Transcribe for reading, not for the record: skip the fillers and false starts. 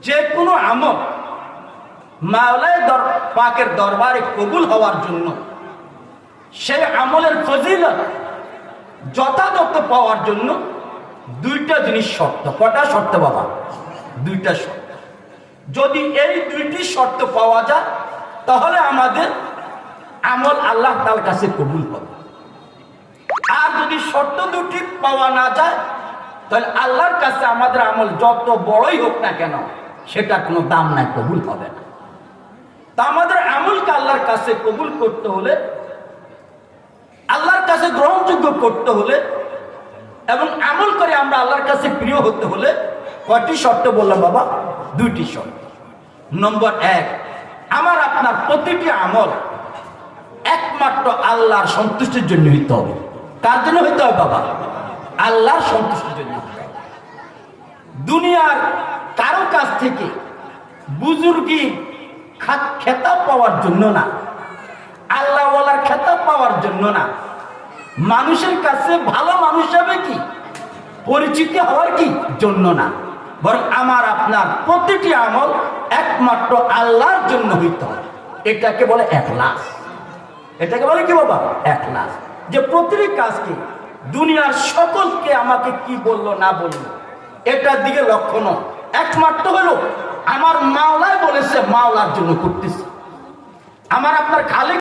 যে কোনো আমল মাওলায় পাকের দরবারে কবুল হওয়ার জন্য সেই আমলের ফজিলত যথাযথ পাওয়ার জন্য দুইটা জিনিস শর্ত। কটা শর্ত বাবা? দুইটা শর্ত। যদি এই দুইটি শর্ত পাওয়া যায় তাহলে আমাদের আমল আল্লাহ তাআলার কাছে কবুল হবে। আর যদি শর্ত দুটি পাওয়া না যায় তাহলে আল্লাহর কাছে আমাদের আমল যত বড়ই হোক না কেন সেটার কোনো দাম নাই, কবুল হবে না। তা আমাদের আমলকে আল্লাহর কাছে কবুল করতে হলে, আল্লাহর কাছে গ্রহণযোগ্য করতে হলে এবং আমল করে আমরা আল্লাহর কাছে প্রিয় হতে হলে কয়টি শর্ত বললাম বাবা? দুইটি শর্ত। নম্বর এক, আমার আপনার প্রতিটি আমল একমাত্র আল্লাহর সন্তুষ্টির জন্য হইতে হবে। কার জন্য হইতে হবে বাবা? আল্লাহর সন্তুষ্টির জন্য। দুনিয়ার কারো কাছ থেকে বুজুর্গি খেতাব পাওয়ার জন্য না, আল্লাহ ওয়ালার খেতাব পাওয়ার জন্য না, মানুষের কাছে ভালো মানুষ হবে কি পরিচিতি হওয়ার কি জন্য না, বরং আমার আপনার প্রতিটি আমল একমাত্র আল্লাহর জন্য হইতে হবে। এটাকে বলে ইখলাস। এটাকে বলে কি বাবা? ইখলাস। যে প্রতিটি কাজকে দুনিয়ার সকলকে আমাকে কি বললো না বললো এটার দিকে লক্ষ্য নয়, একমাত্র হলো আমার মাওলাই বলেছে মাওলার জন্য করতেছে। আমার আপনার খালি